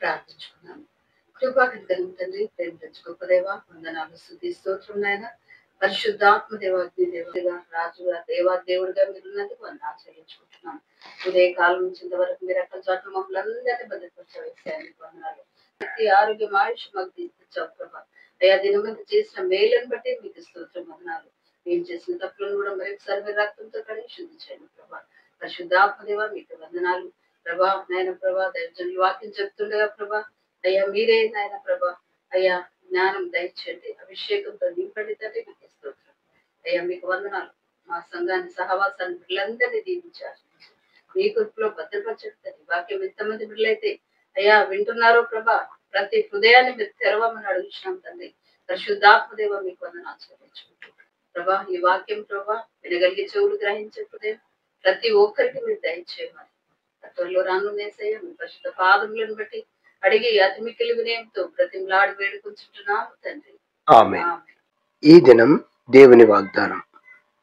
ప్రార్థించుకున్నాను. కృపాకృతజ్ఞ తండ్రి, ప్రేమ తెచ్చుకోక దేవా, వందనాలు, స్తుతి స్తోత్రం నాయన. పరిశుద్ధాత్మ దేవాగ్ని దేవుడిగా, రాజుగా, దేవా దేవుడిగా మీరున్నందుకు వందనాలు చెల్లించుకుంటున్నాను. ఉదయ కాలం నుంచి ఇంతవరకు మీరు అక్కడ చోట్ల మమ్మల్ని అందరినీ భద్రపరచవేసానికి వందనాలు. ప్రతి ఆరోగ్యం, ఆయుష్ మాకు తీసుకొచ్చావు ప్రభా. అయ్యా దినమంతా చేసిన మేలను బట్టి మీకు స్తోత్రం వందనాలు. మేము చేసిన తప్పులను కూడా మరొకసారి మీరు రక్తంతో కడిగి శుద్ధి చేయండి ప్రభా. పరిశుద్ధాత్మ దేవా మీకు వందనాలు ప్రభా. నాయన ప్రభా, దైవజనులు వాక్యం చెప్తుండగా ప్రభా, అయ్యా మీరే నాయన ప్రభా, అయ్యా జ్ఞానం దయచేయండి, అభిషేకంతో నింపండి తండ్రి, మీకు స్తోత్రం. అయ్యా మీకు వందనాలు. మా సంఘాన్ని, సహవాసాన్ని, బిడ్డలందరినీ దీవించారు, మీ కృపలో భద్రపరచండి. వాక్యం ఎంతమంది బిడ్డలైతే అయ్యా వింటున్నారో ప్రభా, ప్రతి హృదయాన్ని మీరు తెరవమని అడుగుతున్నాం తండ్రి. పరిశుద్ధాత్మ దేవ మీకు వందనాలు చెల్లించుకుంటూ ప్రభా, ఈ వాక్యం ప్రభా వినగలిగే చెవులు గ్రహించే హృదయం ప్రతి ఒక్కరికి మీరు దయచేయమని త్వరలో రానుందేసయ్య మీ పరిశుద్ధ పాదములను బట్టి అడిగి అతి మిక్కిలి వినయంతో బ్రతిమలాడి వేడుకుంటున్నాము తండ్రి. ఆమేన్. ఈ దినం దేవుని వాగ్దానం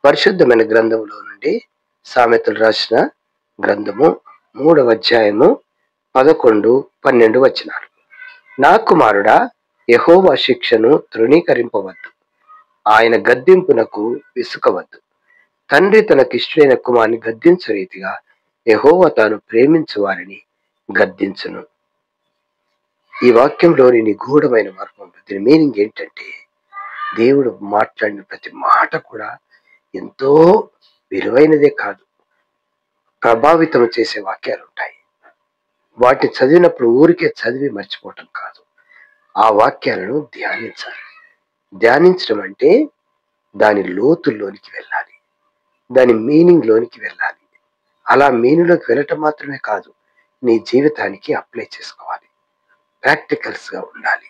పరిశుద్ధమైన గ్రంథములో నుండి సామెతలు రాసిన గ్రంథము 3వ అధ్యాయము 11, 12 వచనాలు. నా కుమారుడా, యెహోవా శిక్షను తృణీకరింపవద్దు, ఆయన గద్దింపునకు విసుకవద్దు. తండ్రి తనకిష్టుడైన కుమారుని గద్దించు రీతిగా యెహోవా తాను ప్రేమించు వారిని గద్దించును. ఈ వాక్యంలోని నిగూఢమైన మర్మం, దీని మీనింగ్ ఏంటంటే, దేవుడు మాట్లాడిన ప్రతి మాట కూడా ఎంతో విలువైనదే కాదు, ప్రభావితం చేసే వాక్యాలు ఉంటాయి. వాటిని చదివినప్పుడు ఊరికే చదివి మర్చిపోవటం కాదు, ఆ వాక్యాలను ధ్యానించాలి. ధ్యానించడం అంటే దాని లోతుల్లోనికి వెళ్ళాలి, దాని మీనింగ్ లోనికి వెళ్ళాలి. అలా మీనింగ్లోకి వెళ్ళటం మాత్రమే కాదు, నీ జీవితానికి అప్లై చేసుకోవాలి, ప్రాక్టికల్స్ గా ఉండాలి.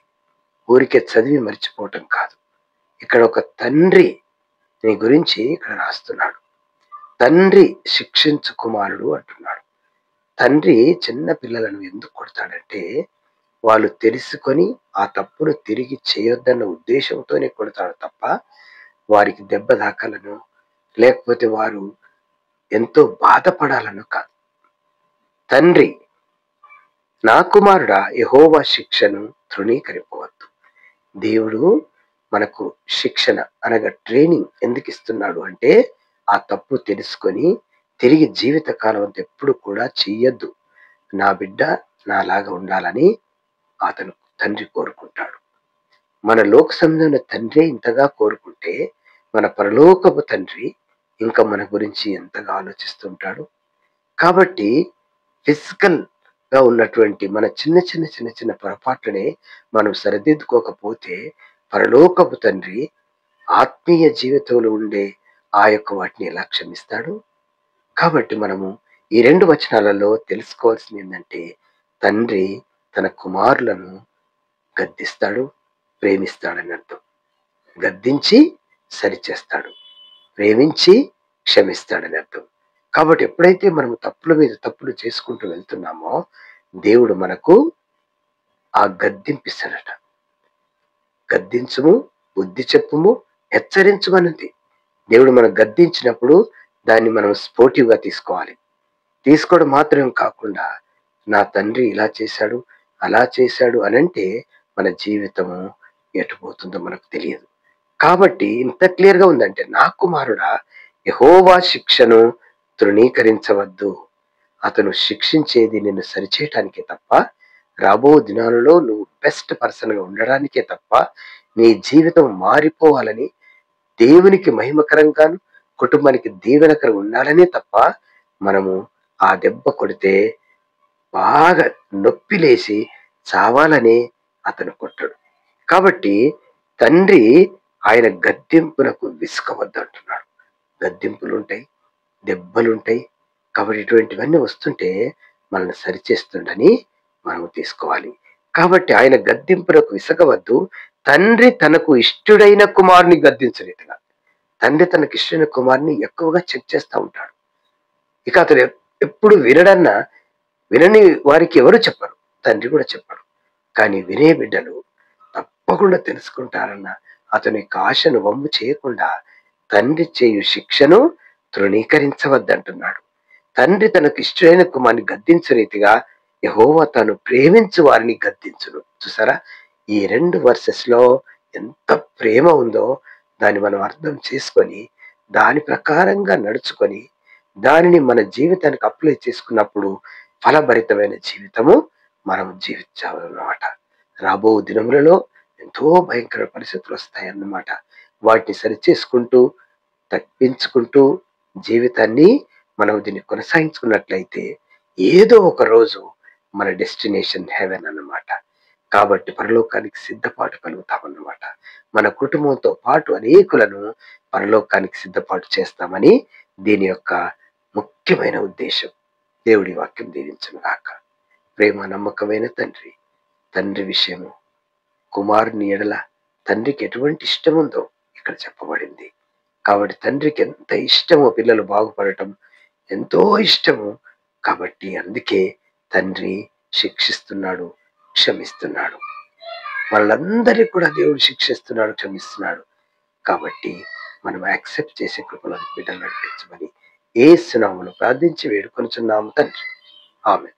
ఊరికే చదివి మర్చిపోవటం కాదు. ఇక్కడ ఒక తండ్రి నీ గురించి ఇక్కడ రాస్తున్నాడు. తండ్రి శిక్షించు కుమారుడు అంటున్నాడు. తండ్రి చిన్న పిల్లలను ఎందుకు కొడతాడంటే, వాళ్ళు తెలుసుకొని ఆ తప్పును తిరిగి చేయొద్దన్న ఉద్దేశంతోనే కొడతాడు తప్ప, వారికి దెబ్బ తాకాలను లేకపోతే వారు ఎంతో బాధపడాలను కాదు. తండ్రి, నా కుమారుడా, యెహోవా శిక్షను తృణీకరింపవద్దు. దేవుడు మనకు శిక్షణ అనగా ట్రైనింగ్ ఎందుకు ఇస్తున్నాడు అంటే, ఆ తప్పు తెలుసుకొని తిరిగి జీవిత కాలం అంతా ఎప్పుడు కూడా చెయ్యొద్దు, నా బిడ్డ నాలాగా ఉండాలని అతను తండ్రి కోరుకుంటాడు. మన లోక సంబంధమైన తండ్రి ఇంతగా కోరుకుంటే, మన పరలోకపు తండ్రి ఇంకా మన గురించి ఎంతగా ఆలోచిస్తుంటాడు. కాబట్టి ఫిజికల్ గా ఉన్నటువంటి మన చిన్న చిన్న చిన్న చిన్న పొరపాట్లనే మనం సరిదిద్దుకోకపోతే, పరలోకపు తండ్రి ఆత్మీయ జీవితంలో ఉండే ఆ యొక్క వాటిని ఎలా క్షమిస్తాడు? కాబట్టి మనము ఈ 2 వచనాలలో తెలుసుకోవాల్సింది ఏంటంటే, తండ్రి తన కుమారులను గద్దిస్తాడు, ప్రేమిస్తాడని అర్థం. గద్దించి సరిచేస్తాడు, ప్రేమించి క్షమిస్తాడని అర్థం. కాబట్టి ఎప్పుడైతే మనం తప్పుల మీద తప్పులు చేసుకుంటూ వెళ్తున్నామో, దేవుడు మనకు ఆ గద్దింపిస్తాడట. గద్దించుము, బుద్ధి చెప్పుము, హెచ్చరించుమన్నది. దేవుడు మనం గద్దించినప్పుడు దాన్ని మనం స్పోర్టివ్గా తీసుకోవాలి. తీసుకోవడం మాత్రం కాకుండా, నా తండ్రి ఇలా చేశాడు, అలా చేశాడు అనంటే మన జీవితము ఎటుపోతుందో మనకు తెలియదు. కాబట్టి ఇంత క్లియర్గా ఉందంటే, నా కుమారుడా, యెహోవా శిక్షను తృణీకరించవద్దు. అతను శిక్షించేది నిన్ను సరిచేయటానికే తప్ప, రాబో దినాలలో నువ్వు బెస్ట్ పర్సన్గా ఉండడానికే తప్ప, నీ జీవితం మారిపోవాలని, దేవునికి మహిమకరంగాను కుటుంబానికి దీవెనకరంగా ఉండాలనే తప్ప, మనము ఆ దెబ్బ కొడితే బాగా నొప్పి లేసి చావాలని అతను కొట్టడు. కాబట్టి తండ్రి ఆయన గద్దింపునకు విసుకవద్దు అంటున్నాడు. గద్దింపులుంటాయి, దెబ్బలుంటాయి. కాబట్టి ఇటువంటివన్నీ వస్తుంటే మనల్ని సరిచేస్తుండని మనం తీసుకోవాలి. కాబట్టి ఆయన గద్దింపునకు విసగవద్దు, తండ్రి తనకు ఇష్టుడైన కుమారుని గద్దించలేదుగా. తండ్రి తనకు ఇష్టమైన కుమారుని ఎక్కువగా చెక్ చేస్తూ ఉంటాడు. ఇక అతను ఎప్పుడు వినని వారికి ఎవరు చెప్పరు, తండ్రి కూడా చెప్పడు. కానీ వినే బిడ్డలు తప్పకుండా తెలుసుకుంటారన్న అతని యొక్క ఆశను వమ్ము చేయకుండా, తండ్రి చేయు శిక్షను తృణీకరించవద్దంటున్నాడు. తండ్రి తనకు ఇష్టమైన కుమారుని గద్దించు రీతిగా యెహోవా తాను ప్రేమించు వారిని గద్దించును. చూసారా, ఈ 2 వర్సెస్ లో ఎంత ప్రేమ ఉందో దాన్ని మనం అర్థం చేసుకొని దాని ప్రకారంగా నడుచుకొని దానిని మన జీవితానికి అప్లై చేసుకున్నప్పుడు ఫలభరితమైన జీవితము మనం జీవించాలన్నమాట. రాబో దినములలో ఎంతో భయంకర పరిస్థితులు వస్తాయన్నమాట. వాటిని సరిచేసుకుంటూ తప్పించుకుంటూ జీవితాన్ని మనం దీన్ని కొనసాగించుకున్నట్లయితే ఏదో ఒక రోజు మన డెస్టినేషన్ హెవెన్ అన్నమాట. కాబట్టి పరలోకానికి సిద్ధపాటు కలుగుతామన్నమాట. మన కుటుంబంతో పాటు అనేకులను పరలోకానికి సిద్ధపాటు చేస్తామని దీని యొక్క ముఖ్యమైన ఉద్దేశం. దేవుడి వాక్యం దీవించును గాక. ప్రేమ నమ్మకమైన తండ్రి, తండ్రి విషయము కుమారుని ఎడల తండ్రికి ఎటువంటి ఇష్టం ఉందో ఇక్కడ చెప్పబడింది. కాబట్టి తండ్రికి ఎంత ఇష్టమో పిల్లలు బాగుపడటం ఎంతో ఇష్టము. కాబట్టి అందుకే తండ్రి శిక్షిస్తున్నాడు, క్షమిస్తున్నాడు. వాళ్ళందరికీ కూడా దేవుడు శిక్షిస్తున్నాడు, క్షమిస్తున్నాడు. కాబట్టి మనం యాక్సెప్ట్ చేసే కృపలో బిడ్డలు నడిపించమని యేసు నామములో ప్రార్థించి వేడుకొనుచున్నాము తండ్రి. ఆమేన్.